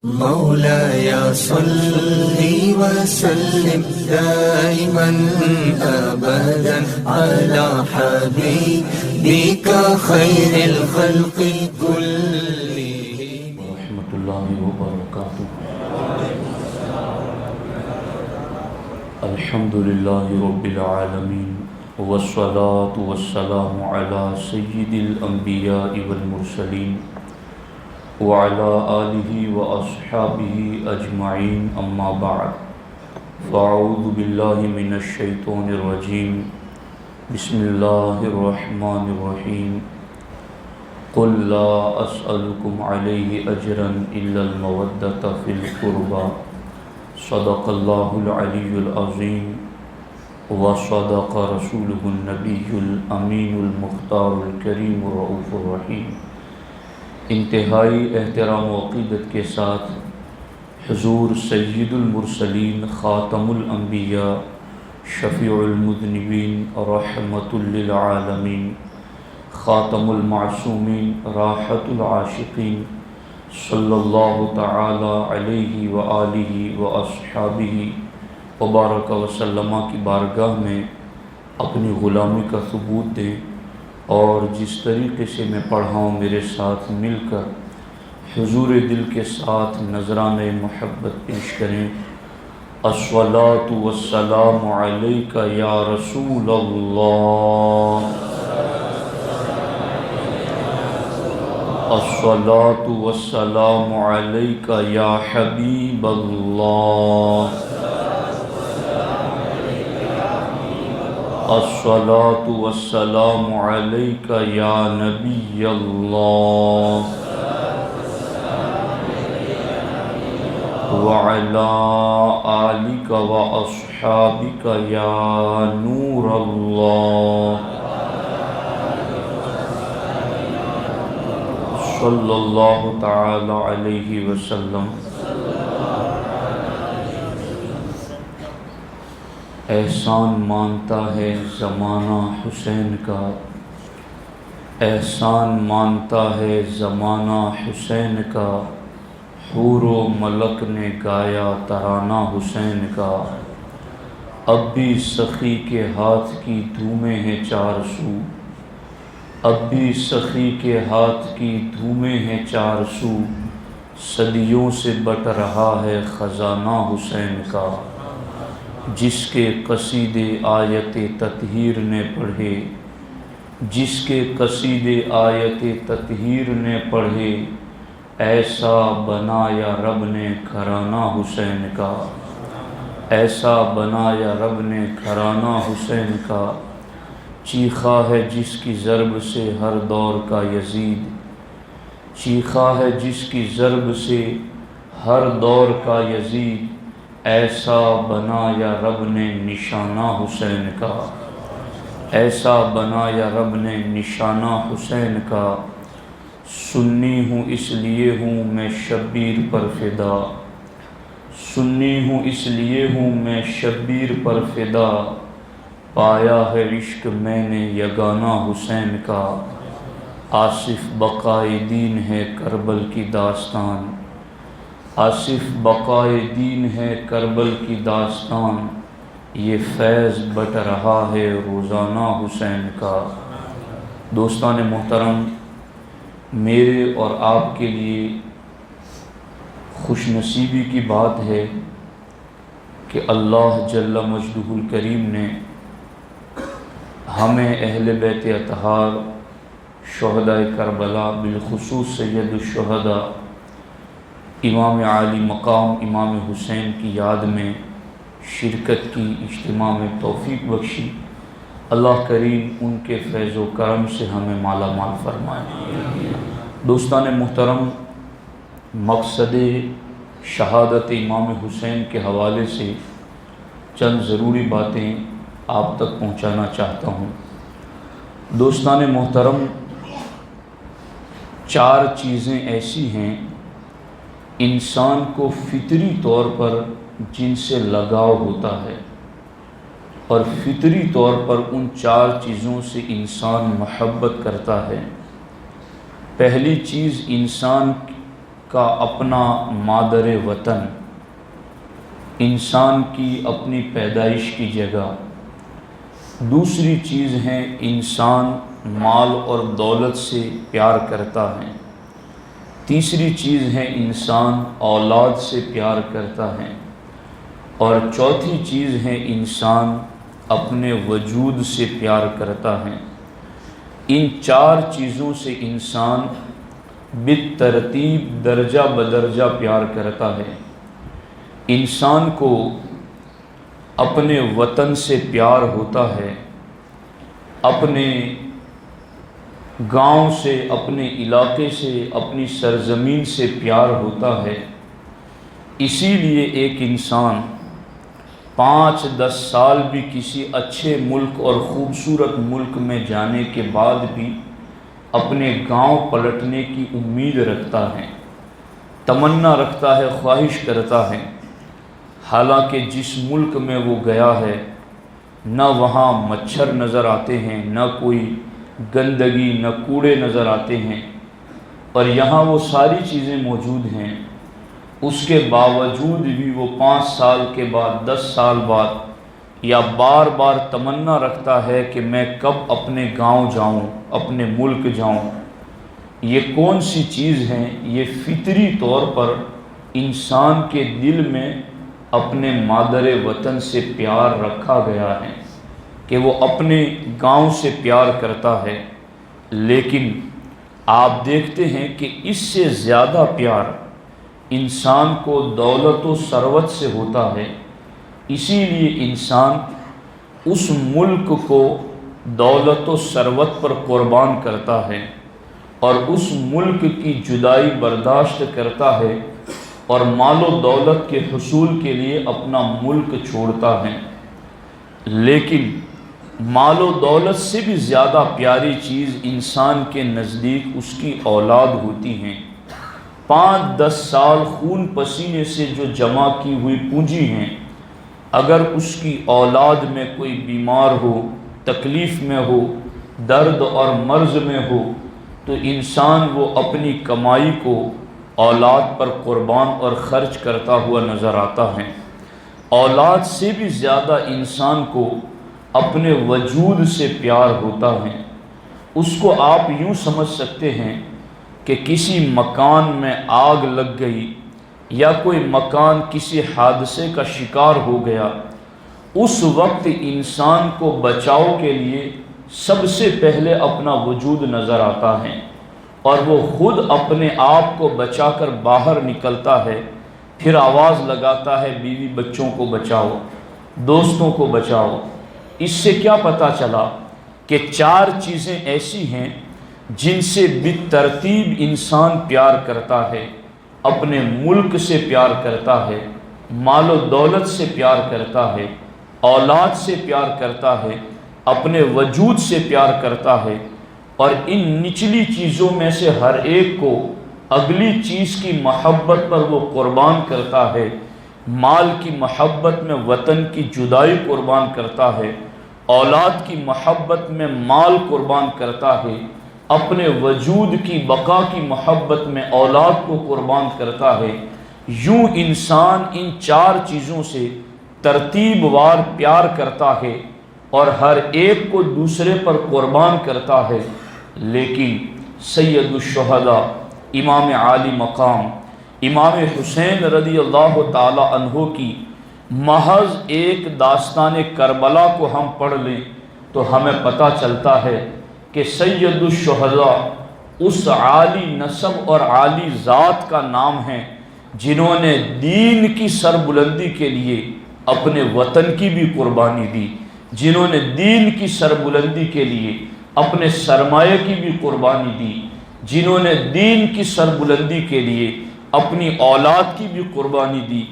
مولاي صل وسلم دائما أبدا على حبيبك خير الخلق كلهم ورحمۃ اللہ وبرکاتہ۔ الحمد للہ رب العالمین والصلاة والسلام علی سید الانبیاء والمرسلین وعلى آلہ واصحابہ اجمعین، اما بعد فاعوذ باللہ من الشیطان الرجیم، بسم اللہ الرحمن الرحیم۔ قل لا اسألكم علیہ اجرا الا المودۃ فی القربى، صدق اللہ العلی العظیم وصدق رسولہ النبی الامین المختار الکریم الرؤوف الرحیم۔ انتہائی احترام و عقیدت کے ساتھ حضور سید المرسلین، خاتم الانبیاء، شفیع المذنبین، رحمت للعالمین، خاتم المعصومین، راحت العاشقین، صلی اللہ تعالی علیہ وآلہ واصحابہ وبارک وسلم کی بارگاہ میں اپنی غلامی کا ثبوت دیں، اور جس طریقے سے میں پڑھا ہوں میرے ساتھ مل کر حضور دل کے ساتھ نذرانہ محبت پیش کریں۔ الصلاۃ والسلام علیک یا رسول اللہ، الصلاۃ والسلام علیک یا حبیب اللہ، الصلاۃ والسلام علیک یا نبی اللہ، وعلی آلک واصحابک یا نور اللہ، صلی اللہ تعالی علیہ وسلم۔ احسان مانتا ہے زمانہ حسین کا، احسان مانتا ہے زمانہ حسین کا، حور و ملک نے گایا ترانہ حسین کا، اب بھی سخی کے ہاتھ کی دھومیں ہیں چار سو، اب بھی سخی کے ہاتھ کی دھومیں ہیں چار سو، صدیوں سے بٹ رہا ہے خزانہ حسین کا، جس کے قصیدے آیت تطہیر نے پڑھے، جس کے قصیدے آیت تطہیر نے پڑھے، ایسا بنایا رب نے گھرانہ حسین کا، ایسا بنایا رب نے گھرانہ حسین کا، چیخا ہے جس کی ضرب سے ہر دور کا یزید، چیخا ہے جس کی ضرب سے ہر دور کا یزید، ایسا بنایا رب نے نشانہ حسین کا، ایسا بنایا رب نے نشانہ حسین کا، سنی ہوں اس لیے ہوں میں شبیر پر فدا، سنی ہوں اس لیے ہوں میں شبیر پر فدا، پایا ہے عشق میں نے یگانہ حسین کا، آصف بقائے دین ہے کربل کی داستان، آصف بقائے دین ہے کربل کی داستان، یہ فیض بٹ رہا ہے روزانہ حسین کا۔ دوستان محترم، میرے اور آپ کے لیے خوش نصیبی کی بات ہے کہ اللہ جل مجدہ الکریم نے ہمیں اہل بیت اطہار، شہداء کربلا، بالخصوص سید الشہداء امام عالی مقام امام حسین کی یاد میں شرکت کی، اجتماع میں توفیق بخشی۔ اللہ کریم ان کے فیض و کرم سے ہمیں مالا مال فرمائے۔ دوستان محترم، مقصد شہادت امام حسین کے حوالے سے چند ضروری باتیں آپ تک پہنچانا چاہتا ہوں۔ دوستان محترم، چار چیزیں ایسی ہیں انسان کو فطری طور پر جن سے لگاؤ ہوتا ہے، اور فطری طور پر ان چار چیزوں سے انسان محبت کرتا ہے۔ پہلی چیز انسان کا اپنا مادر وطن، انسان کی اپنی پیدائش کی جگہ، دوسری چیز ہے انسان مال اور دولت سے پیار کرتا ہے، تیسری چیز ہے انسان اولاد سے پیار کرتا ہے، اور چوتھی چیز ہے انسان اپنے وجود سے پیار کرتا ہے۔ ان چار چیزوں سے انسان بالترتیب درجہ بدرجہ پیار کرتا ہے۔ انسان کو اپنے وطن سے پیار ہوتا ہے، اپنے گاؤں سے، اپنے علاقے سے، اپنی سرزمین سے پیار ہوتا ہے۔ اسی لیے ایک انسان 5-10 سال بھی کسی اچھے ملک اور خوبصورت ملک میں جانے کے بعد بھی اپنے گاؤں پلٹنے کی امید رکھتا ہے، تمنا رکھتا ہے، خواہش کرتا ہے، حالانکہ جس ملک میں وہ گیا ہے نہ وہاں مچھر نظر آتے ہیں، نہ کوئی گندگی، نہ کوڑے نظر آتے ہیں، اور یہاں وہ ساری چیزیں موجود ہیں، اس کے باوجود بھی وہ 5 سال کے بعد، 10 سال بعد یا بار بار تمنا رکھتا ہے کہ میں کب اپنے گاؤں جاؤں، اپنے ملک جاؤں۔ یہ کون سی چیز ہے؟ یہ فطری طور پر انسان کے دل میں اپنے مادر وطن سے پیار رکھا گیا ہے کہ وہ اپنے گاؤں سے پیار کرتا ہے۔ لیکن آپ دیکھتے ہیں کہ اس سے زیادہ پیار انسان کو دولت و ثروت سے ہوتا ہے، اسی لیے انسان اس ملک کو دولت و ثروت پر قربان کرتا ہے اور اس ملک کی جدائی برداشت کرتا ہے اور مال و دولت کے حصول کے لیے اپنا ملک چھوڑتا ہے۔ لیکن مال و دولت سے بھی زیادہ پیاری چیز انسان کے نزدیک اس کی اولاد ہوتی ہیں۔ 5-10 سال خون پسینے سے جو جمع کی ہوئی پونجی ہیں، اگر اس کی اولاد میں کوئی بیمار ہو، تکلیف میں ہو، درد اور مرض میں ہو، تو انسان وہ اپنی کمائی کو اولاد پر قربان اور خرچ کرتا ہوا نظر آتا ہے۔ اولاد سے بھی زیادہ انسان کو اپنے وجود سے پیار ہوتا ہے۔ اس کو آپ یوں سمجھ سکتے ہیں کہ کسی مکان میں آگ لگ گئی یا کوئی مکان کسی حادثے کا شکار ہو گیا، اس وقت انسان کو بچاؤ کے لیے سب سے پہلے اپنا وجود نظر آتا ہے اور وہ خود اپنے آپ کو بچا کر باہر نکلتا ہے، پھر آواز لگاتا ہے بیوی بچوں کو بچاؤ، دوستوں کو بچاؤ۔ اس سے کیا پتہ چلا کہ 4 چیزیں ایسی ہیں جن سے بالترتیب انسان پیار کرتا ہے، اپنے ملک سے پیار کرتا ہے، مال و دولت سے پیار کرتا ہے، اولاد سے پیار کرتا ہے، اپنے وجود سے پیار کرتا ہے، اور ان نچلی چیزوں میں سے ہر ایک کو اگلی چیز کی محبت پر وہ قربان کرتا ہے۔ مال کی محبت میں وطن کی جدائی قربان کرتا ہے، اولاد کی محبت میں مال قربان کرتا ہے، اپنے وجود کی بقا کی محبت میں اولاد کو قربان کرتا ہے۔ یوں انسان ان 4 چیزوں سے ترتیب وار پیار کرتا ہے اور ہر ایک کو دوسرے پر قربان کرتا ہے۔ لیکن سید الشہداء، امام عالی مقام، امام حسین رضی اللہ تعالی عنہ کی محض ایک داستان کربلا کو ہم پڑھ لیں تو ہمیں پتہ چلتا ہے کہ سید الشہداء اس عالی نسب اور عالی ذات کا نام ہے جنہوں نے دین کی سربلندی کے لیے اپنے وطن کی بھی قربانی دی، جنہوں نے دین کی سربلندی کے لیے اپنے سرمایہ کی بھی قربانی دی، جنہوں نے دین کی سربلندی کے لیے اپنی اولاد کی بھی قربانی دی،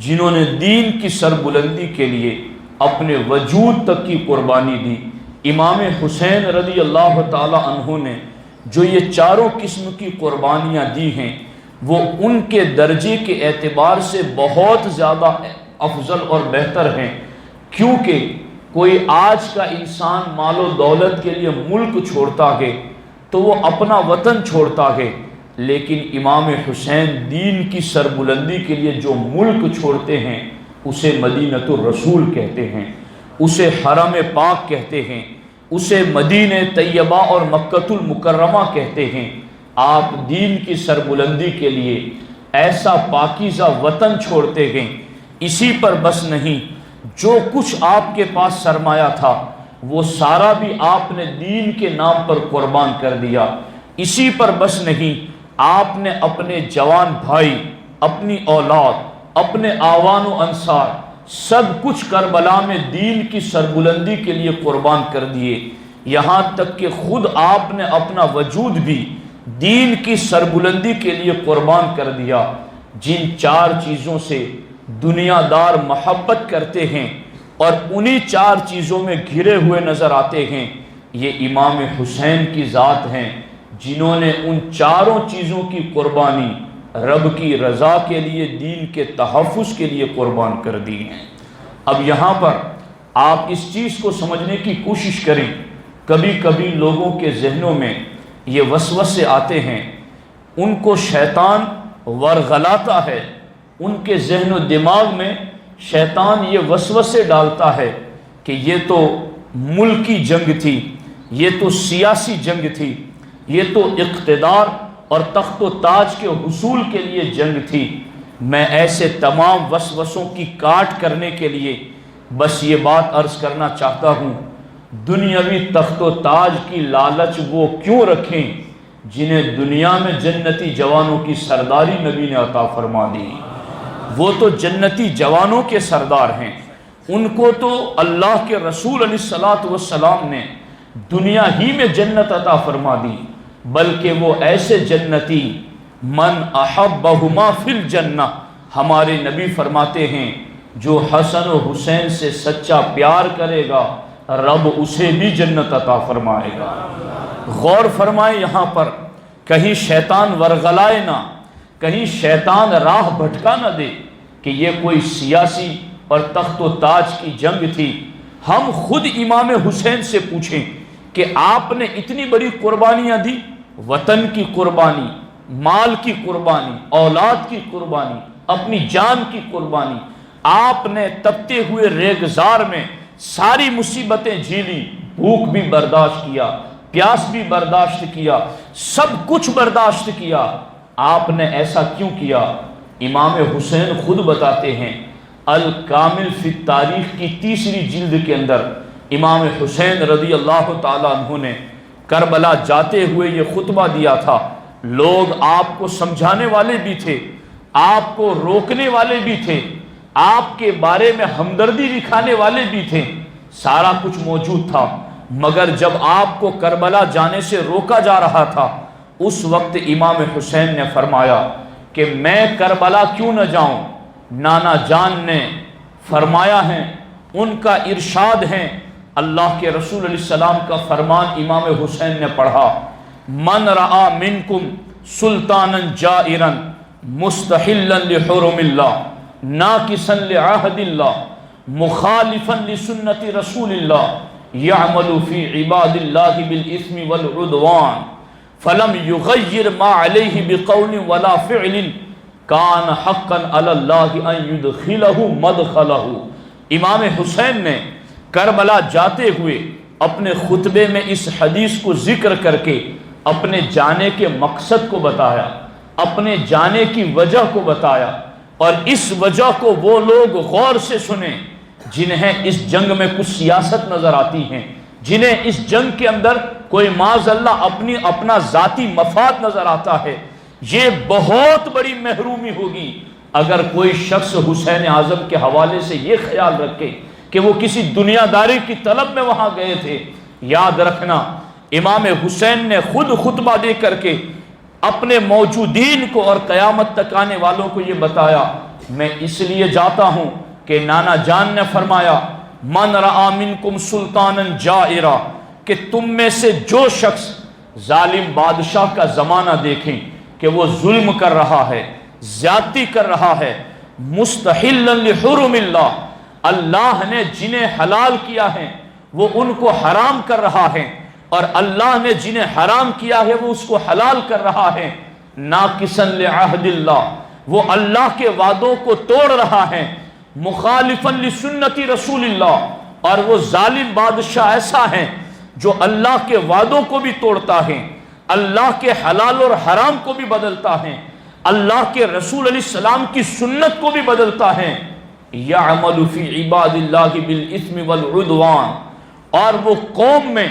جنہوں نے دین کی سربلندی کے لیے اپنے وجود تک کی قربانی دی۔ امام حسین رضی اللہ تعالی عنہ نے جو یہ 4 قسم کی قربانیاں دی ہیں، وہ ان کے درجے کے اعتبار سے بہت زیادہ افضل اور بہتر ہیں، کیونکہ کوئی آج کا انسان مال و دولت کے لیے ملک چھوڑتا ہے تو وہ اپنا وطن چھوڑتا ہے، لیکن امام حسین دین کی سربلندی کے لیے جو ملک چھوڑتے ہیں اسے مدینۃ الرسول کہتے ہیں، اسے حرم پاک کہتے ہیں، اسے مدینہ طیبہ اور مکۃ المکرمہ کہتے ہیں۔ آپ دین کی سربلندی کے لیے ایسا پاکیزہ وطن چھوڑتے ہیں۔ اسی پر بس نہیں، جو کچھ آپ کے پاس سرمایہ تھا وہ سارا بھی آپ نے دین کے نام پر قربان کر دیا۔ اسی پر بس نہیں، آپ نے اپنے جوان بھائی، اپنی اولاد، اپنے آوان و انصار سب کچھ کربلا میں دین کی سربلندی کے لیے قربان کر دیے، یہاں تک کہ خود آپ نے اپنا وجود بھی دین کی سربلندی کے لیے قربان کر دیا۔ جن چار چیزوں سے دنیا دار محبت کرتے ہیں اور انہی چار چیزوں میں گھرے ہوئے نظر آتے ہیں، یہ امام حسین کی ذات ہیں، جنہوں نے ان چاروں چیزوں کی قربانی رب کی رضا کے لیے، دین کے تحفظ کے لیے قربان کر دی ہیں۔ اب یہاں پر آپ اس چیز کو سمجھنے کی کوشش کریں، کبھی کبھی لوگوں کے ذہنوں میں یہ وسوسے آتے ہیں، ان کو شیطان ورغلاتا ہے، ان کے ذہن و دماغ میں شیطان یہ وسوسے ڈالتا ہے کہ یہ تو ملکی جنگ تھی، یہ تو سیاسی جنگ تھی، یہ تو اقتدار اور تخت و تاج کے حصول کے لیے جنگ تھی۔ میں ایسے تمام وسوسوں کی کاٹ کرنے کے لیے بس یہ بات عرض کرنا چاہتا ہوں، دنیاوی تخت و تاج کی لالچ وہ کیوں رکھیں جنہیں دنیا میں جنتی جوانوں کی سرداری نبی نے عطا فرما دی۔ وہ تو جنتی جوانوں کے سردار ہیں، ان کو تو اللہ کے رسول علیہ السلام نے دنیا ہی میں جنت عطا فرما دی، بلکہ وہ ایسے جنتی من احبہما فی الجنہ، ہمارے نبی فرماتے ہیں جو حسن و حسین سے سچا پیار کرے گا رب اسے بھی جنت عطا فرمائے گا۔ غور فرمائے یہاں پر، کہیں شیطان ورغلائے نہ، کہیں شیطان راہ بھٹکا نہ دے کہ یہ کوئی سیاسی اور تخت و تاج کی جنگ تھی۔ ہم خود امام حسین سے پوچھیں کہ آپ نے اتنی بڑی قربانیاں دی، وطن کی قربانی، مال کی قربانی، اولاد کی قربانی، اپنی جان کی قربانی، آپ نے تپتے ہوئے ریگزار میں ساری مصیبتیں جھیلی، بھوک بھی برداشت کیا، پیاس بھی برداشت کیا، سب کچھ برداشت کیا۔ آپ نے ایسا کیوں کیا؟ امام حسین خود بتاتے ہیں، الکامل فی تاریخ کی 3 جلد کے اندر امام حسین رضی اللہ تعالیٰ عنہ نے کربلا جاتے ہوئے یہ خطبہ دیا تھا۔ لوگ آپ کو سمجھانے والے بھی تھے، آپ کو روکنے والے بھی تھے، آپ کے بارے میں ہمدردی دکھانے والے بھی تھے، سارا کچھ موجود تھا، مگر جب آپ کو کربلا جانے سے روکا جا رہا تھا اس وقت امام حسین نے فرمایا کہ میں کربلا کیوں نہ جاؤں؟ نانا جان نے فرمایا ہے، ان کا ارشاد ہے، اللہ کے رسول علیہ السلام کا فرمان امام حسین نے پڑھا، من رآ منکم سلطانا جائرا مستحلا لحرم اللہ ناکسا لعہد اللہ مخالفا لسنت رسول اللہ یعمل فی عباد اللہ بالاثم والعدوان فلم یغیر ما علیہ بقول ولا فعل کان حقا علی اللہ ان یدخلہ مدخلہ۔ امام حسین نے کربلا جاتے ہوئے اپنے خطبے میں اس حدیث کو ذکر کر کے اپنے جانے کے مقصد کو بتایا، اپنے جانے کی وجہ کو بتایا، اور اس وجہ کو وہ لوگ غور سے سنیں جنہیں اس جنگ میں کچھ سیاست نظر آتی ہیں، جنہیں اس جنگ کے اندر کوئی معاذ اللہ اپنا ذاتی مفاد نظر آتا ہے۔ یہ بہت بڑی محرومی ہوگی اگر کوئی شخص حسین اعظم کے حوالے سے یہ خیال رکھے کہ وہ کسی دنیا داری کی طلب میں وہاں گئے تھے۔ یاد رکھنا، امام حسین نے خود خطبہ دے کر کے اپنے موجودین کو اور قیامت تک آنے والوں کو یہ بتایا، میں اس لیے جاتا ہوں کہ نانا جان نے فرمایا من رآ منکم سلطانا جائرا، کہ تم میں سے جو شخص ظالم بادشاہ کا زمانہ دیکھیں کہ وہ ظلم کر رہا ہے، زیادتی کر رہا ہے، مستحلا لحرم اللہ، اللہ نے جنہیں حلال کیا ہے وہ ان کو حرام کر رہا ہے، اور اللہ نے جنہیں حرام کیا ہے وہ اس کو حلال کر رہا ہے، ناقصا لعہد اللہ، وہ اللہ کے وعدوں کو توڑ رہا ہے، مخالفا لسنت رسول اللہ، اور وہ ظالم بادشاہ ایسا ہے جو اللہ کے وعدوں کو بھی توڑتا ہے، اللہ کے حلال اور حرام کو بھی بدلتا ہے، اللہ کے رسول علیہ السلام کی سنت کو بھی بدلتا ہے، یعمل فی عباد اللہ بالاثم والعدوان، اور وہ قوم میں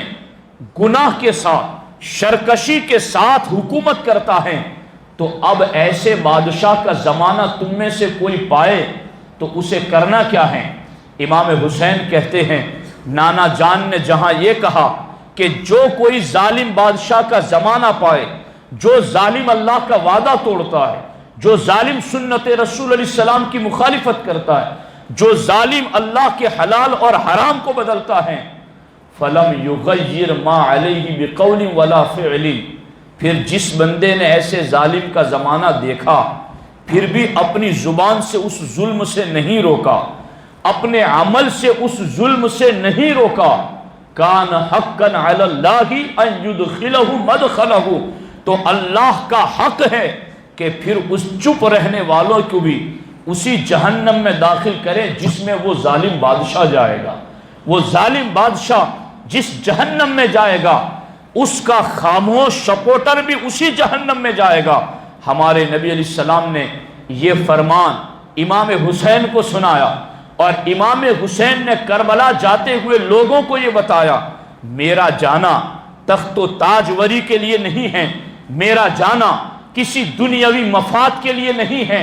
گناہ کے ساتھ شرکشی کے ساتھ حکومت کرتا ہے۔ تو اب ایسے بادشاہ کا زمانہ تم میں سے کوئی پائے تو اسے کرنا کیا ہے؟ امام حسین کہتے ہیں نانا جان نے جہاں یہ کہا کہ جو کوئی ظالم بادشاہ کا زمانہ پائے، جو ظالم اللہ کا وعدہ توڑتا ہے، جو ظالم سنت رسول علیہ السلام کی مخالفت کرتا ہے، جو ظالم اللہ کے حلال اور حرام کو بدلتا ہے، فَلَمْ يُغَيِّرْ مَا عَلَيْهِ بِقَوْلٍ وَلَا فِعْلٍ، پھر جس بندے نے ایسے ظالم کا زمانہ دیکھا پھر بھی اپنی زبان سے اس ظلم سے نہیں روکا، اپنے عمل سے اس ظلم سے نہیں روکا، کان حقاً علی اللہ ان یدخلہ مدخلہ، تو اللہ کا حق ہے کہ پھر اس چپ رہنے والوں کو بھی اسی جہنم میں داخل کرے جس میں وہ ظالم بادشاہ جائے گا۔ وہ ظالم بادشاہ جس جہنم میں جائے گا اس کا خاموش سپورٹر بھی اسی جہنم میں جائے گا۔ ہمارے نبی علیہ السلام نے یہ فرمان امام حسین کو سنایا، اور امام حسین نے کربلا جاتے ہوئے لوگوں کو یہ بتایا، میرا جانا تخت و تاجوری کے لیے نہیں ہے، میرا جانا کسی دنیاوی مفاد کے لیے نہیں ہے،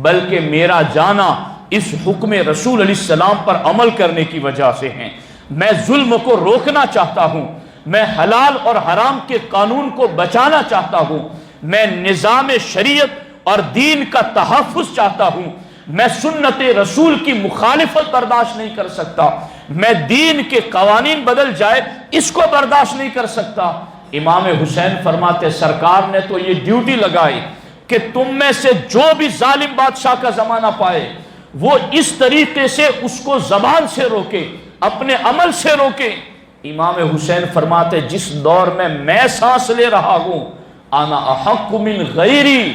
بلکہ میرا جانا اس حکم رسول علیہ السلام پر عمل کرنے کی وجہ سے ہے۔ میں ظلم کو روکنا چاہتا ہوں، میں حلال اور حرام کے قانون کو بچانا چاہتا ہوں، میں نظام شریعت اور دین کا تحفظ چاہتا ہوں، میں سنت رسول کی مخالفت برداشت نہیں کر سکتا، میں دین کے قوانین بدل جائے اس کو برداشت نہیں کر سکتا۔ امام حسین فرماتے سرکار نے تو یہ ڈیوٹی لگائی کہ تم میں سے جو بھی ظالم بادشاہ کا زمانہ پائے وہ اس طریقے سے اس کو زبان سے روکے، اپنے عمل سے روکے۔ امام حسین فرماتے جس دور میں سانس لے رہا ہوں، انا احق من غیری،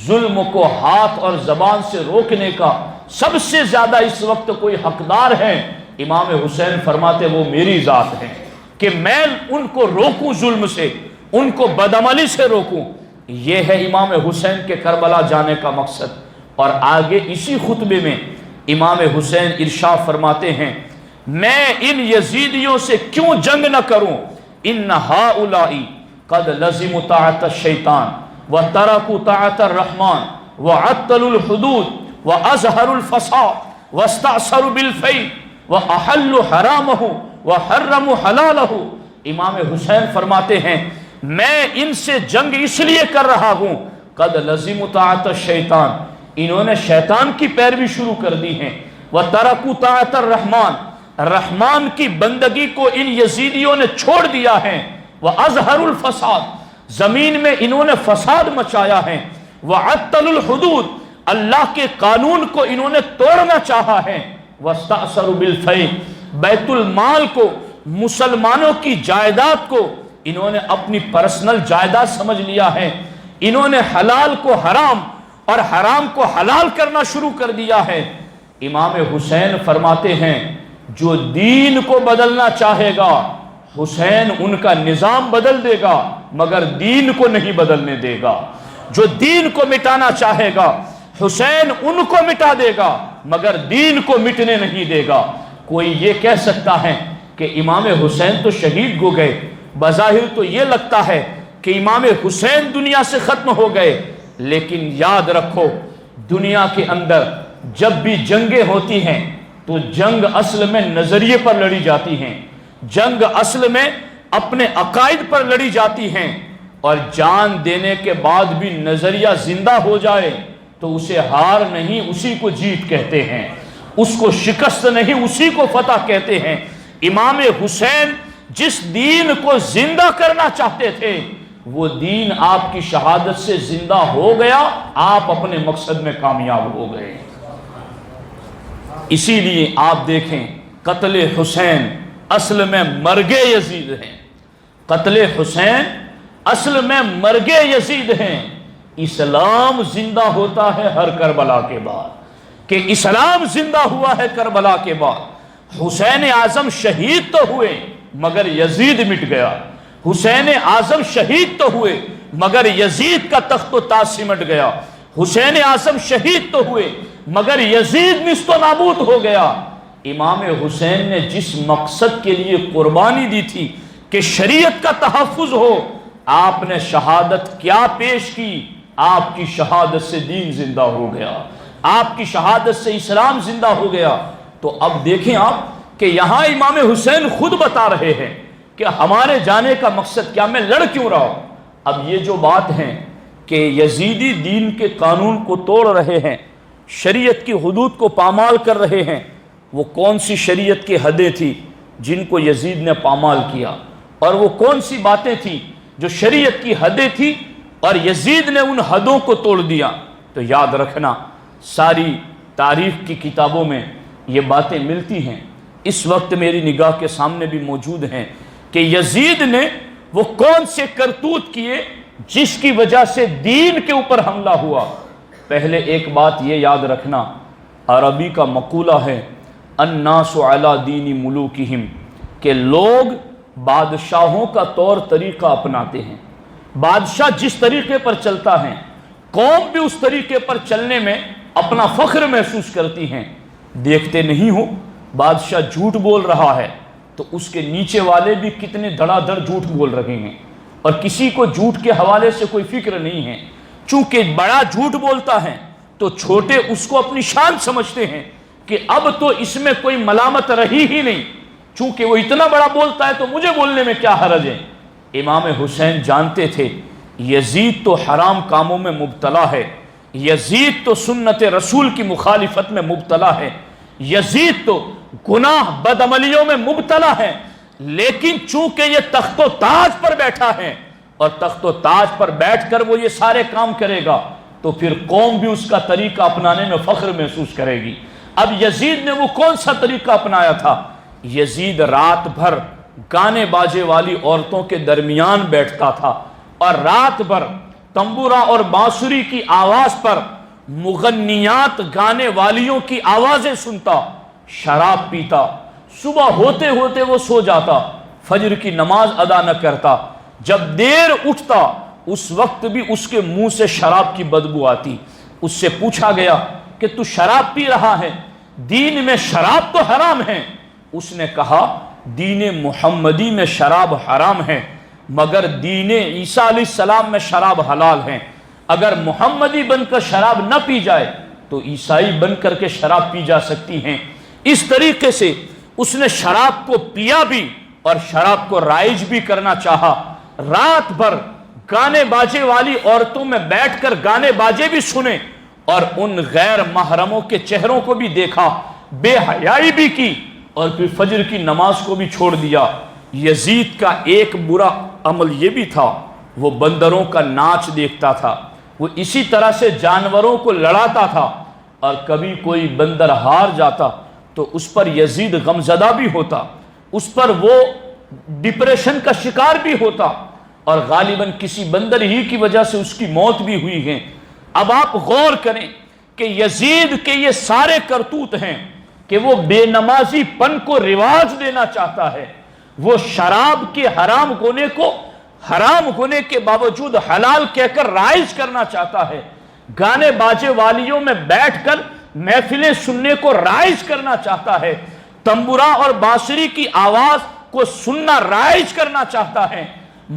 ظلم کو ہاتھ اور زبان سے روکنے کا سب سے زیادہ اس وقت کوئی حقدار ہے، امام حسین فرماتے وہ میری ذات ہے کہ میں ان کو روکوں، ظلم سے، ان کو بدعملی سے روکوں۔ یہ ہے امام حسین کے کربلا جانے کا مقصد۔ اور آگے اسی خطبے میں امام حسین ارشاد فرماتے ہیں میں ان یزیدیوں سے کیوں جنگ نہ کروں، ان ہؤلاء قد لزموا طاعت الشیطان وترکوا طاعت الرحمن وعطلوا الحدود واظہروا الفساد واستعصروا بالفیء واحلوا حرامہ وحرموا حلالہ۔ امام حسین فرماتے ہیں میں ان سے جنگ اس لیے کر رہا ہوں، قد لزموا طاعت الشیطان، انہوں نے شیطان کی پیروی شروع کر دی ہے، وترکوا طاعت الرحمن، رحمان کی بندگی کو ان یزیدیوں نے چھوڑ دیا ہے، وَأَظْهَرُ الْفَسَاد، زمین میں انہوں نے فساد مچایا ہے، وَعَطَّلُ الْحُدُود، اللہ کے قانون کو انہوں نے توڑنا چاہا ہے، وَاسْتَأْثَرُ بِالْفَيْءِ، بیت المال کو، مسلمانوں کی جائیداد کو انہوں نے اپنی پرسنل جائیداد سمجھ لیا ہے، انہوں نے حلال کو حرام اور حرام کو حلال کرنا شروع کر دیا ہے۔ امام حسین فرماتے ہیں جو دین کو بدلنا چاہے گا حسین ان کا نظام بدل دے گا مگر دین کو نہیں بدلنے دے گا، جو دین کو مٹانا چاہے گا حسین ان کو مٹا دے گا مگر دین کو مٹنے نہیں دے گا۔ کوئی یہ کہہ سکتا ہے کہ امام حسین تو شہید ہو گئے، بظاہر تو یہ لگتا ہے کہ امام حسین دنیا سے ختم ہو گئے، لیکن یاد رکھو دنیا کے اندر جب بھی جنگیں ہوتی ہیں تو جنگ اصل میں نظریے پر لڑی جاتی ہیں، جنگ اصل میں اپنے عقائد پر لڑی جاتی ہیں، اور جان دینے کے بعد بھی نظریہ زندہ ہو جائے تو اسے ہار نہیں اسی کو جیت کہتے ہیں، اس کو شکست نہیں اسی کو فتح کہتے ہیں۔ امام حسین جس دین کو زندہ کرنا چاہتے تھے وہ دین آپ کی شہادت سے زندہ ہو گیا، آپ اپنے مقصد میں کامیاب ہو گئے۔ اسی لیے آپ دیکھیں قتل حسین اصل میں مرگ یزید ہیں، قتل حسین اصل میں مرگ یزید ہیں۔ اسلام زندہ ہوتا ہے ہر کربلا کے بعد، کہ اسلام زندہ ہوا ہے کربلا کے بعد۔ حسین اعظم شہید تو ہوئے مگر یزید مٹ گیا، حسین اعظم شہید تو ہوئے مگر یزید کا تخت و تاج سمٹ گیا، حسین اعظم شہید تو ہوئے مگر یزید نیست و نابود ہو گیا۔ امام حسین نے جس مقصد کے لیے قربانی دی تھی کہ شریعت کا تحفظ ہو، آپ نے شہادت کیا پیش کی؟ آپ کی شہادت سے دین زندہ ہو گیا، آپ کی شہادت سے اسلام زندہ ہو گیا۔ تو اب دیکھیں آپ کہ یہاں امام حسین خود بتا رہے ہیں کہ ہمارے جانے کا مقصد کیا، میں لڑ کیوں رہا ہوں۔ اب یہ جو بات ہے کہ یزیدی دین کے قانون کو توڑ رہے ہیں، شریعت کی حدود کو پامال کر رہے ہیں، وہ کون سی شریعت کی حدیں تھی جن کو یزید نے پامال کیا، اور وہ کون سی باتیں تھیں جو شریعت کی حدیں تھی اور یزید نے ان حدوں کو توڑ دیا؟ تو یاد رکھنا ساری تاریخ کی کتابوں میں یہ باتیں ملتی ہیں، اس وقت میری نگاہ کے سامنے بھی موجود ہیں کہ یزید نے وہ کون سے کرتوت کیے جس کی وجہ سے دین کے اوپر حملہ ہوا۔ پہلے ایک بات یہ یاد رکھنا، عربی کا مقولہ ہے الناس علی دین ملوکہم، کہ لوگ بادشاہوں کا طور طریقہ اپناتے ہیں، بادشاہ جس طریقے پر چلتا ہے قوم بھی اس طریقے پر چلنے میں اپنا فخر محسوس کرتی ہیں۔ دیکھتے نہیں ہو بادشاہ جھوٹ بول رہا ہے تو اس کے نیچے والے بھی کتنے دھڑا دھڑ جھوٹ بول رہے ہیں، اور کسی کو جھوٹ کے حوالے سے کوئی فکر نہیں ہے۔ چونکہ بڑا جھوٹ بولتا ہے تو چھوٹے اس کو اپنی شان سمجھتے ہیں کہ اب تو اس میں کوئی ملامت رہی ہی نہیں، چونکہ وہ اتنا بڑا بولتا ہے تو مجھے بولنے میں کیا حرج ہے۔ امام حسین جانتے تھے یزید تو حرام کاموں میں مبتلا ہے، یزید تو سنت رسول کی مخالفت میں مبتلا ہے، یزید تو گناہ بدعملیوں میں مبتلا ہے، لیکن چونکہ یہ تخت و تاج پر بیٹھا ہے اور تخت و تاج پر بیٹھ کر وہ یہ سارے کام کرے گا تو پھر قوم بھی اس کا طریقہ اپنانے میں فخر محسوس کرے گی۔ اب یزید نے وہ کون سا طریقہ اپنایا تھا؟ یزید رات بھر گانے باجے والی عورتوں کے درمیان بیٹھتا تھا اور رات بھر تنبورا اور بانسری کی آواز پر مغنیات گانے والیوں کی آوازیں سنتا، شراب پیتا، صبح ہوتے ہوتے وہ سو جاتا، فجر کی نماز ادا نہ کرتا، جب دیر اٹھتا اس وقت بھی اس کے منہ سے شراب کی بدبو آتی۔ اس سے پوچھا گیا کہ تو شراب پی رہا ہے، دین میں شراب تو حرام ہے۔ اس نے کہا دین محمدی میں شراب حرام ہے مگر دین عیسیٰ علیہ السلام میں شراب حلال ہے۔ اگر محمدی بن کر شراب نہ پی جائے تو عیسائی بن کر کے شراب پی جا سکتی ہیں۔ اس طریقے سے اس نے شراب کو پیا بھی اور شراب کو رائج بھی کرنا چاہا۔ رات بھر گانے باجے والی عورتوں میں بیٹھ کر گانے باجے بھی سنے اور ان غیر محرموں کے چہروں کو بھی دیکھا، بے حیائی بھی کی، اور پھر فجر کی نماز کو بھی چھوڑ دیا۔ یزید کا ایک برا عمل یہ بھی تھا، وہ بندروں کا ناچ دیکھتا تھا، وہ اسی طرح سے جانوروں کو لڑاتا تھا، اور کبھی کوئی بندر ہار جاتا تو اس پر یزید غمزدہ بھی ہوتا، اس پر وہ ڈپریشن کا شکار بھی ہوتا، اور غالباً کسی بندر ہی کی وجہ سے اس کی موت بھی ہوئی ہے۔ اب آپ غور کریں کہ یزید کے یہ سارے کرتوت ہیں کہ وہ بے نمازی پن کو رواج دینا چاہتا ہے، وہ شراب کے حرام ہونے کو حرام ہونے کے باوجود حلال کہہ کر رائج کرنا چاہتا ہے، گانے باجے والیوں میں بیٹھ کر محفلیں سننے کو رائج کرنا چاہتا ہے، تنبورا اور بانسری کی آواز کو سننا رائج کرنا چاہتا ہے،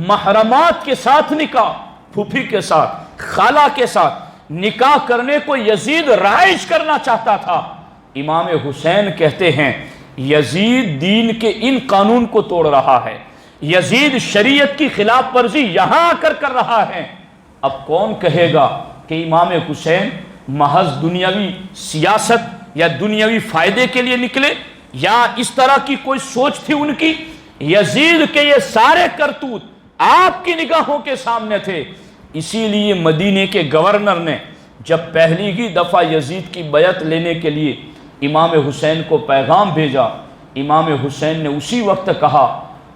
محرمات کے ساتھ نکاح، پھوپھی کے ساتھ، خالہ کے ساتھ نکاح کرنے کو یزید رائج کرنا چاہتا تھا۔ امام حسین کہتے ہیں یزید دین کے ان قانون کو توڑ رہا ہے، یزید شریعت کی خلاف ورزی یہاں آ کر کر رہا ہے۔ اب کون کہے گا کہ امام حسین محض دنیاوی سیاست یا دنیاوی فائدے کے لیے نکلے، یا اس طرح کی کوئی سوچ تھی ان کی؟ یزید کے یہ سارے کرتوت آپ کی نگاہوں کے سامنے تھے، اسی لیے مدینے کے گورنر نے جب پہلی ہی دفعہ یزید کی بیعت لینے کے لیے امام حسین کو پیغام بھیجا، امام حسین نے اسی وقت کہا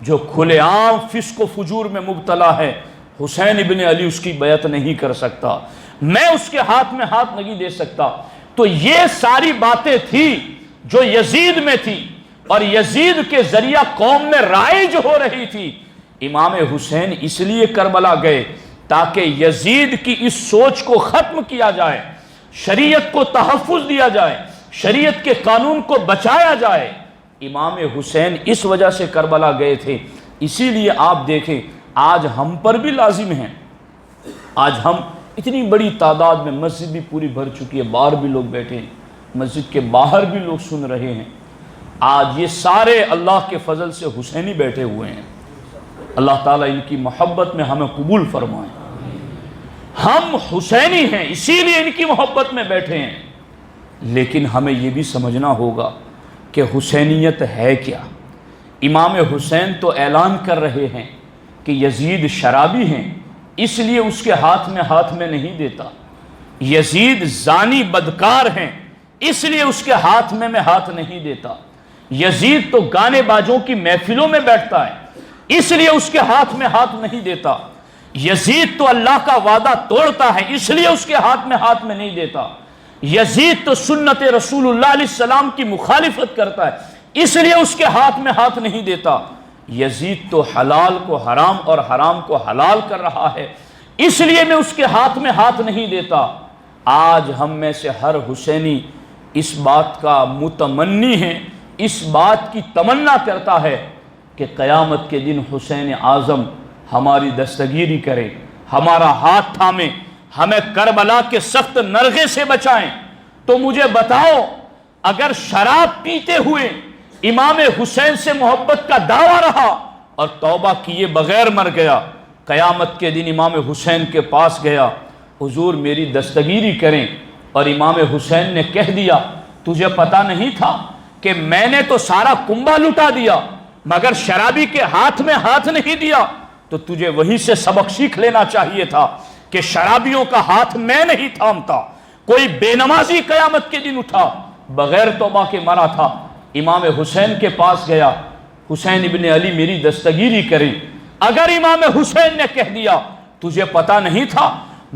جو کھلے عام فسق و فجور میں مبتلا ہے حسین ابن علی اس کی بیعت نہیں کر سکتا، میں اس کے ہاتھ میں ہاتھ نہیں دے سکتا۔ تو یہ ساری باتیں تھی جو یزید میں تھی، اور یزید کے ذریعہ قوم میں رائج ہو رہی تھی۔ امام حسین اس لیے کربلا گئے تاکہ یزید کی اس سوچ کو ختم کیا جائے، شریعت کو تحفظ دیا جائے، شریعت کے قانون کو بچایا جائے۔ امام حسین اس وجہ سے کربلا گئے تھے۔ اسی لیے آپ دیکھیں آج ہم پر بھی لازم ہیں، آج ہم اتنی بڑی تعداد میں، مسجد بھی پوری بھر چکی ہے، باہر بھی لوگ بیٹھے ہیں، مسجد کے باہر بھی لوگ سن رہے ہیں، آج یہ سارے اللہ کے فضل سے حسینی بیٹھے ہوئے ہیں۔ اللہ تعالیٰ ان کی محبت میں ہمیں قبول فرمائے۔ ہم حسینی ہیں اسی لیے ان کی محبت میں بیٹھے ہیں، لیکن ہمیں یہ بھی سمجھنا ہوگا کہ حسینیت ہے کیا۔ امام حسین تو اعلان کر رہے ہیں کہ یزید شرابی ہیں، اس لیے اس کے ہاتھ میں نہیں دیتا۔ یزید زانی بدکار ہیں، اس لیے اس کے ہاتھ میں ہاتھ نہیں دیتا۔ یزید تو گانے باجوں کی محفلوں میں بیٹھتا ہے، اس لیے اس کے ہاتھ میں ہاتھ نہیں دیتا۔ یزید تو اللہ کا وعدہ توڑتا ہے، اس لیے اس کے ہاتھ میں نہیں دیتا۔ یزید تو سنت رسول اللہ علیہ السلام کی مخالفت کرتا ہے، اس لیے اس کے ہاتھ میں ہاتھ نہیں دیتا۔ یزید تو حلال کو حرام اور حرام کو حلال کر رہا ہے، اس لیے میں اس کے ہاتھ میں ہاتھ نہیں دیتا۔ آج ہم میں سے ہر حسینی اس بات کا متمنی ہے، اس بات کی تمنا کرتا ہے کہ قیامت کے دن حسین اعظم ہماری دستگیری کرے، ہمارا ہاتھ تھامے، ہمیں کربلا کے سخت نرغے سے بچائیں۔ تو مجھے بتاؤ، اگر شراب پیتے ہوئے امام حسین سے محبت کا دعویٰ رہا اور توبہ کیے بغیر مر گیا، قیامت کے دن امام حسین کے پاس گیا، حضور میری دستگیری کریں، اور امام حسین نے کہہ دیا تجھے پتہ نہیں تھا کہ میں نے تو سارا کنبہ لٹا دیا مگر شرابی کے ہاتھ میں ہاتھ نہیں دیا، تو تجھے وہی سے سبق سیکھ لینا چاہیے تھا کہ شرابیوں کا ہاتھ میں نہیں تھامتا۔ کوئی بے نمازی قیامت کے دن اٹھا بغیر توبہ کے مرا تھا، امام حسین کے پاس گیا، حسین ابن علی میری دستگیری کریں۔ اگر امام حسین نے کہہ دیا تجھے پتہ نہیں تھا،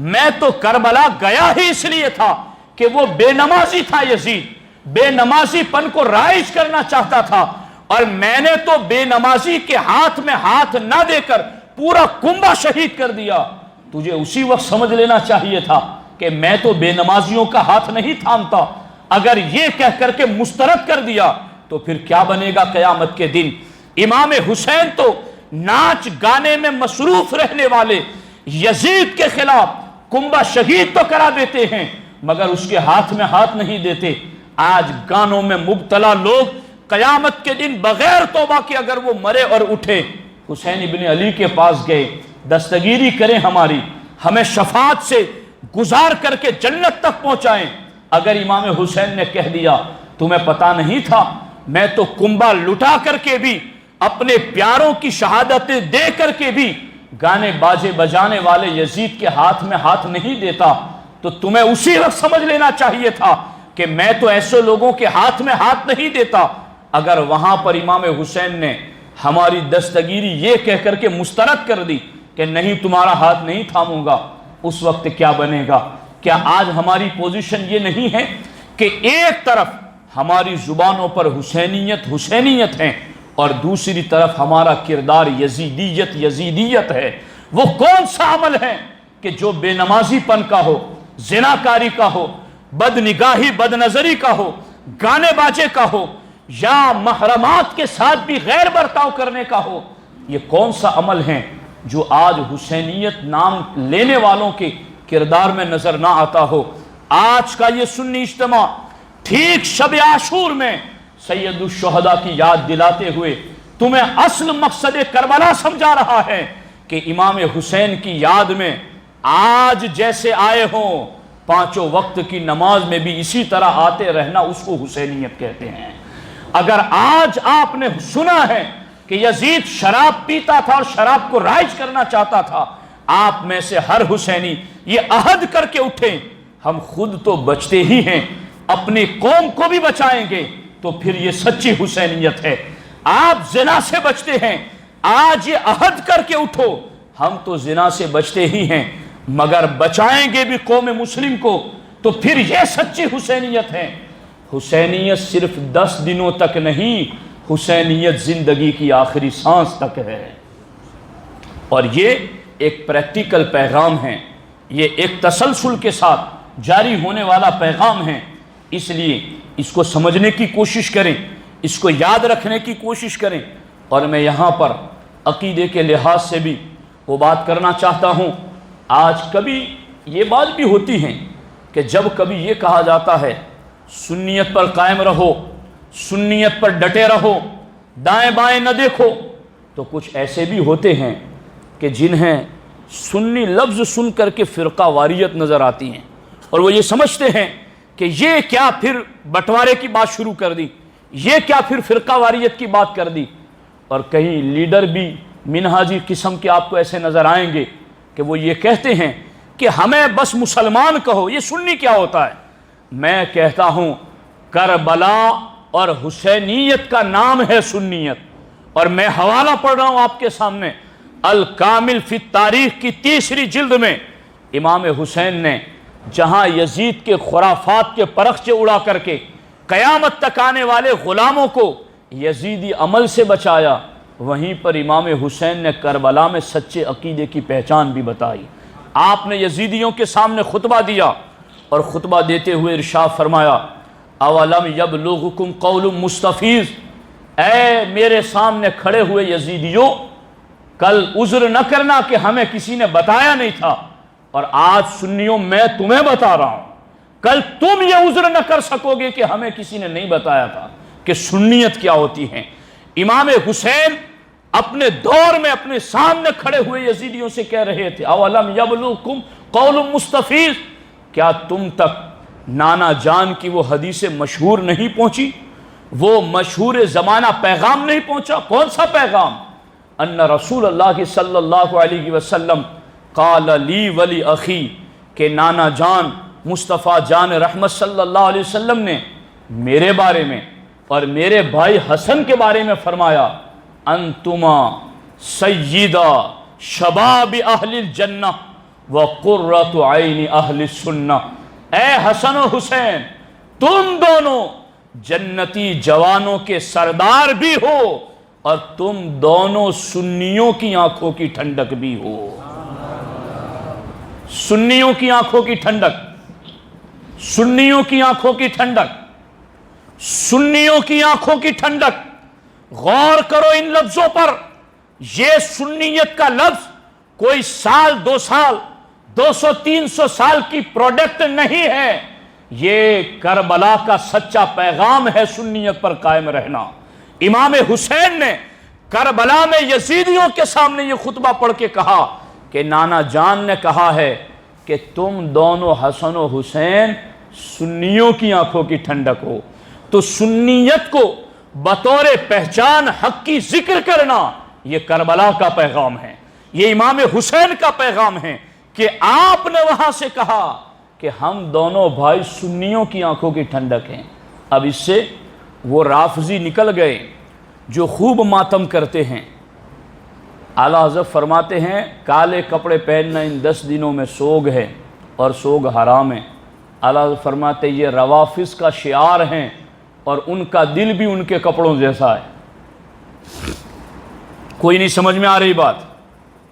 میں تو کربلا گیا ہی اس لیے تھا کہ وہ بے نمازی تھا، یزید بے نمازی پن کو رائج کرنا چاہتا تھا، اور میں نے تو بے نمازی کے ہاتھ میں ہاتھ نہ دے کر پورا کنبہ شہید کر دیا، تجھے اسی وقت سمجھ لینا چاہیے تھا کہ میں تو بے نمازیوں کا ہاتھ نہیں تھامتا۔ اگر یہ کہہ کر کے مسترد کر دیا تو پھر کیا بنے گا قیامت کے دن؟ امام حسین تو ناچ گانے میں مصروف رہنے والے یزید کے خلاف کنبہ شہید تو کرا دیتے ہیں مگر اس کے ہاتھ میں ہاتھ نہیں دیتے۔ آج گانوں میں مبتلا لوگ قیامت کے دن بغیر توبہ کے اگر وہ مرے اور اٹھے، حسین ابن علی کے پاس گئے، دستگیری کریں ہماری، ہمیں شفاعت سے گزار کر کے جنت تک پہنچائیں۔ اگر امام حسین نے کہہ دیا تمہیں پتہ نہیں تھا، میں تو کنبہ لٹا کر کے بھی، اپنے پیاروں کی شہادتیں دے کر کے بھی گانے باجے بجانے والے یزید کے ہاتھ میں ہاتھ نہیں دیتا، تو تمہیں اسی وقت سمجھ لینا چاہیے تھا کہ میں تو ایسے لوگوں کے ہاتھ میں ہاتھ نہیں دیتا۔ اگر وہاں پر امام حسین نے ہماری دستگیری یہ کہہ کر کے مسترد کر دی کہ نہیں تمہارا ہاتھ نہیں تھاموں گا، اس وقت کیا بنے گا؟ کیا آج ہماری پوزیشن یہ نہیں ہے کہ ایک طرف ہماری زبانوں پر حسینیت ہے اور دوسری طرف ہمارا کردار یزیدیت ہے؟ وہ کون سا عمل ہے کہ جو بے نمازی پن کا ہو، زناکاری کا ہو، بد نگاہی بد نظری کا ہو، گانے باجے کا ہو، یا محرمات کے ساتھ بھی غیر برتاؤ کرنے کا ہو؟ یہ کون سا عمل ہے جو آج حسینیت نام لینے والوں کے کردار میں نظر نہ آتا ہو؟ آج کا یہ سنی اجتماع ٹھیک شب عاشور میں سید الشہداء کی یاد دلاتے ہوئے تمہیں اصل مقصد کربلا سمجھا رہا ہے کہ امام حسین کی یاد میں آج جیسے آئے ہوں، پانچوں وقت کی نماز میں بھی اسی طرح آتے رہنا، اس کو حسینیت کہتے ہیں۔ اگر آج آپ نے سنا ہے کہ یزید شراب پیتا تھا اور شراب کو رائج کرنا چاہتا تھا، آپ میں سے ہر حسینی یہ عہد کر کے اٹھیں ہم خود تو بچتے ہی ہیں، اپنی قوم کو بھی بچائیں گے، تو پھر یہ سچی حسینیت ہے۔ آپ زنا سے بچتے ہیں، آج یہ عہد کر کے اٹھو ہم تو زنا سے بچتے ہی ہیں، مگر بچائیں گے بھی قوم مسلم کو، تو پھر یہ سچی حسینیت ہے۔ حسینیت صرف 10 دنوں تک نہیں، حسینیت زندگی کی آخری سانس تک ہے۔ اور یہ ایک پریکٹیکل پیغام ہے، یہ ایک تسلسل کے ساتھ جاری ہونے والا پیغام ہے۔ اس لیے اس کو سمجھنے کی کوشش کریں، اس کو یاد رکھنے کی کوشش کریں۔ اور میں یہاں پر عقیدے کے لحاظ سے بھی وہ بات کرنا چاہتا ہوں۔ آج کبھی یہ بات بھی ہوتی ہے کہ جب کبھی یہ کہا جاتا ہے سنیت پر قائم رہو، سنیت پر ڈٹے رہو، دائیں بائیں نہ دیکھو، تو کچھ ایسے بھی ہوتے ہیں کہ جنہیں سنی لفظ سن کر کے فرقہ واریت نظر آتی ہیں، اور وہ یہ سمجھتے ہیں کہ یہ کیا پھر بٹوارے کی بات شروع کر دی، یہ کیا پھر فرقہ واریت کی بات کر دی۔ اور کئی لیڈر بھی منہاجی قسم کے آپ کو ایسے نظر آئیں گے کہ وہ یہ کہتے ہیں کہ ہمیں بس مسلمان کہو، یہ سنی کیا ہوتا ہے۔ میں کہتا ہوں کربلا اور حسینیت کا نام ہے سنیت، اور میں حوالہ پڑھ رہا ہوں آپ کے سامنے، الکامل فی تاریخ کی 3 جلد میں امام حسین نے جہاں یزید کے خرافات کے پرخچے اڑا کر کے قیامت تک آنے والے غلاموں کو یزیدی عمل سے بچایا، وہیں پر امام حسین نے کربلا میں سچے عقیدے کی پہچان بھی بتائی۔ آپ نے یزیدیوں کے سامنے خطبہ دیا، اور خطبہ دیتے ہوئے ارشاد فرمایا اولم یبلغکم قول مستفیض، اے میرے سامنے کھڑے ہوئے یزیدیوں، کل عذر نہ کرنا کہ ہمیں کسی نے بتایا نہیں تھا، اور آج سنیوں میں تمہیں بتا رہا ہوں، کل تم یہ عذر نہ کر سکو گے کہ ہمیں کسی نے نہیں بتایا تھا کہ سنیت کیا ہوتی ہے۔ امام حسین اپنے دور میں اپنے سامنے کھڑے ہوئے یزیدیوں سے کہہ رہے تھے اولم یبلغکم قول مستفیض، کیا تم تک نانا جان کی وہ حدیث مشہور نہیں پہنچی، وہ مشہور زمانہ پیغام نہیں پہنچا؟ کون سا پیغام؟ ان رسول اللہ صلی اللہ علیہ وسلم قال لی ولی اخی، کہ نانا جان مصطفیٰ جان رحمت صلی اللہ علیہ وسلم نے میرے بارے میں اور میرے بھائی حسن کے بارے میں فرمایا انتما سیدہ شباب اہل الجنہ وقرۃ عین اہل السنہ، اے حسن و حسین تم دونوں جنتی جوانوں کے سردار بھی ہو، اور تم دونوں سنیوں کی آنکھوں کی ٹھنڈک بھی ہو۔ سنیوں کی آنکھوں کی ٹھنڈک، سنیوں کی آنکھوں کی ٹھنڈک، سنیوں کی آنکھوں کی ٹھنڈک۔ غور کرو ان لفظوں پر، یہ سنیت کا لفظ کوئی سال 2 سال 200 300 سال کی پروڈکٹ نہیں ہے، یہ کربلا کا سچا پیغام ہے سنیت پر قائم رہنا۔ امام حسین نے کربلا میں یزیدیوں کے سامنے یہ خطبہ پڑھ کے کہا کہ نانا جان نے کہا ہے کہ تم دونوں حسن و حسین سنیوں کی آنکھوں کی ٹھنڈک ہو۔ تو سنیت کو بطور پہچان حق کی ذکر کرنا یہ کربلا کا پیغام ہے، یہ امام حسین کا پیغام ہے کہ آپ نے وہاں سے کہا کہ ہم دونوں بھائی سنیوں کی آنکھوں کی ٹھنڈک ہیں۔ اب اس سے وہ رافضی نکل گئے جو خوب ماتم کرتے ہیں۔ اعلیٰ حضرت فرماتے ہیں کالے کپڑے پہننا ان 10 دنوں میں سوگ ہے اور سوگ حرام ہے۔ اعلیٰ حضرت فرماتے یہ روافض کا شعار ہیں، اور ان کا دل بھی ان کے کپڑوں جیسا ہے۔ کوئی نہیں سمجھ میں آ رہی بات؟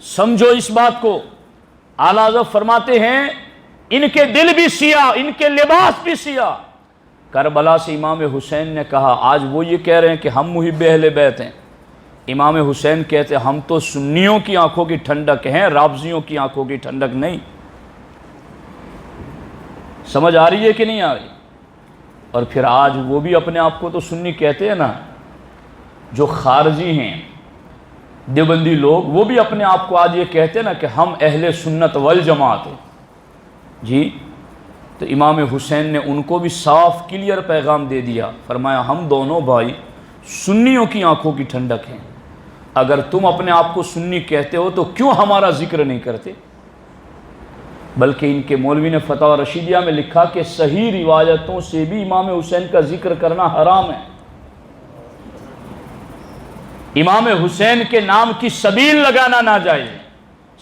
سمجھو اس بات کو۔ اعلیٰ حضرت فرماتے ہیں ان کے دل بھی سیاہ، ان کے لباس بھی سیاہ۔ کربلا سے امام حسین نے کہا، آج وہ یہ کہہ رہے ہیں کہ ہم محب اہل بیت ہیں، امام حسین کہتے ہیں ہم تو سنیوں کی آنکھوں کی ٹھنڈک ہیں، رافضیوں کی آنکھوں کی ٹھنڈک نہیں۔ سمجھ آ رہی ہے کہ نہیں آ رہی؟ اور پھر آج وہ بھی اپنے آپ کو تو سنی کہتے ہیں نا، جو خارجی ہیں دیوبندی لوگ، وہ بھی اپنے آپ کو آج یہ کہتے ہیں نا کہ ہم اہل سنت والجماعت ہیں جی۔ تو امام حسین نے ان کو بھی صاف کلیئر پیغام دے دیا، فرمایا ہم دونوں بھائی سنیوں کی آنکھوں کی ٹھنڈک ہیں، اگر تم اپنے آپ کو سنی کہتے ہو تو کیوں ہمارا ذکر نہیں کرتے؟ بلکہ ان کے مولوی نے فتح رشیدیہ میں لکھا کہ صحیح روایتوں سے بھی امام حسین کا ذکر کرنا حرام ہے۔ امام حسین کے نام کی سبیل لگانا ناجائز ہے۔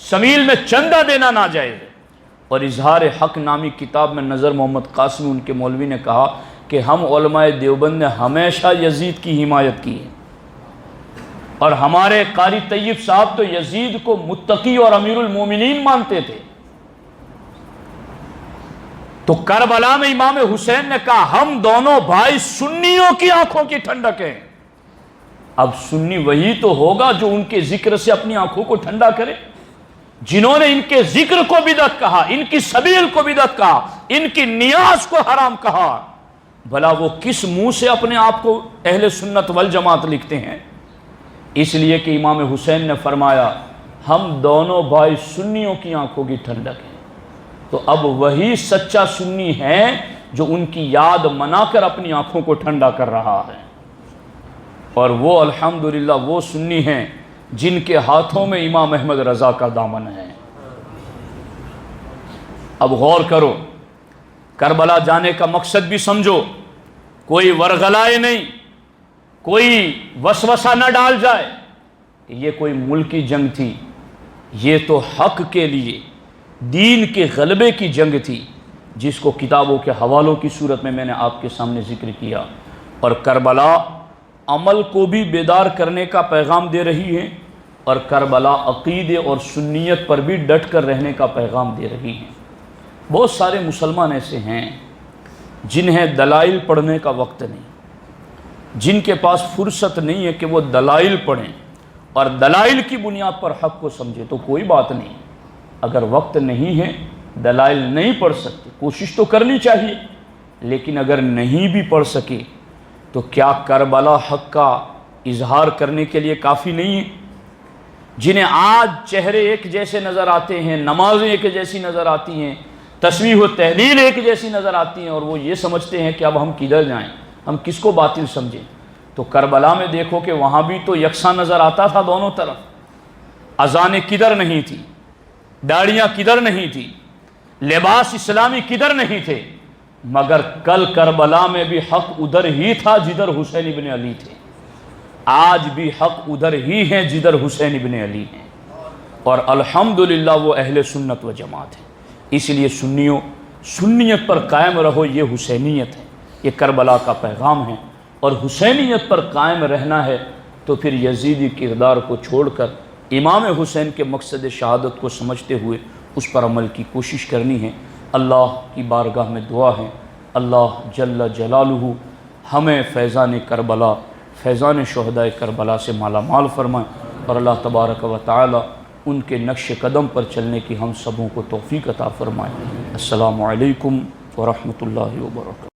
سمیل میں چندہ دینا ناجائز ہے۔ اور اظہار حق نامی کتاب میں نظر محمد قاسمی ان کے مولوی نے کہا کہ ہم علماء دیوبند نے ہمیشہ یزید کی حمایت کی ہے، اور ہمارے قاری طیب صاحب تو یزید کو متقی اور امیر المومنین مانتے تھے۔ تو کربلا میں امام حسین نے کہا ہم دونوں بھائی سنیوں کی آنکھوں کی ٹھنڈک ہیں۔ اب سنی وہی تو ہوگا جو ان کے ذکر سے اپنی آنکھوں کو ٹھنڈا کرے۔ جنہوں نے ان کے ذکر کو بدعت کہا، ان کی سبیل کو بدعت کہا، ان کی نیاز کو حرام کہا، بھلا وہ کس منہ سے اپنے آپ کو اہل سنت والجماعت لکھتے ہیں؟ اس لیے کہ امام حسین نے فرمایا ہم دونوں بھائی سنیوں کی آنکھوں کی ٹھنڈک ہیں۔ تو اب وہی سچا سنی ہے جو ان کی یاد منا کر اپنی آنکھوں کو ٹھنڈا کر رہا ہے، اور وہ الحمدللہ وہ سنی ہیں جن کے ہاتھوں میں امام احمد رضا کا دامن ہے۔ اب غور کرو، کربلا جانے کا مقصد بھی سمجھو، کوئی ورغلائے نہیں، کوئی وسوسہ نہ ڈال جائے کہ یہ کوئی ملکی جنگ تھی، یہ تو حق کے لیے دین کے غلبے کی جنگ تھی، جس کو کتابوں کے حوالوں کی صورت میں میں نے آپ کے سامنے ذکر کیا۔ اور کربلا عمل کو بھی بیدار کرنے کا پیغام دے رہی ہے، اور کربلا عقیدے اور سنیت پر بھی ڈٹ کر رہنے کا پیغام دے رہی ہے۔ بہت سارے مسلمان ایسے ہیں جنہیں دلائل پڑھنے کا وقت نہیں، جن کے پاس فرصت نہیں ہے کہ وہ دلائل پڑھیں اور دلائل کی بنیاد پر حق کو سمجھے۔ تو کوئی بات نہیں، اگر وقت نہیں ہے، دلائل نہیں پڑھ سکتے، کوشش تو کرنی چاہیے، لیکن اگر نہیں بھی پڑھ سکے تو کیا کربلا حق کا اظہار کرنے کے لیے کافی نہیں ہے؟ جنہیں آج چہرے ایک جیسے نظر آتے ہیں، نمازیں ایک جیسی نظر آتی ہیں، تسبیح و تحلیل ایک جیسی نظر آتی ہیں، اور وہ یہ سمجھتے ہیں کہ اب ہم کدھر جائیں، ہم کس کو باطل سمجھیں؟ تو کربلا میں دیکھو کہ وہاں بھی تو یکساں نظر آتا تھا دونوں طرف، اذانیں کدھر نہیں تھی، داڑیاں کدھر نہیں تھی، لباس اسلامی کدھر نہیں تھے، مگر کل کربلا میں بھی حق ادھر ہی تھا جدھر حسین ابن علی تھے، آج بھی حق ادھر ہی ہیں جدھر حسین ابن علی ہیں، اور الحمدللہ وہ اہل سنت و جماعت ہیں۔ اس لیے سنیوں، سنیت پر قائم رہو، یہ حسینیت ہے، یہ کربلا کا پیغام ہے، اور حسینیت پر قائم رہنا ہے تو پھر یزیدی کردار کو چھوڑ کر امام حسین کے مقصد شہادت کو سمجھتے ہوئے اس پر عمل کی کوشش کرنی ہے۔ اللہ کی بارگاہ میں دعا ہے، اللہ جل جلالہ ہمیں فیضان کربلا، فیضان شہدائے کربلا سے مالا مال فرمائیں، اور اللہ تبارک و تعالی ان کے نقش قدم پر چلنے کی ہم سبوں کو توفیق عطا فرمائیں۔ السلام علیکم ورحمۃ اللہ وبرکاتہ۔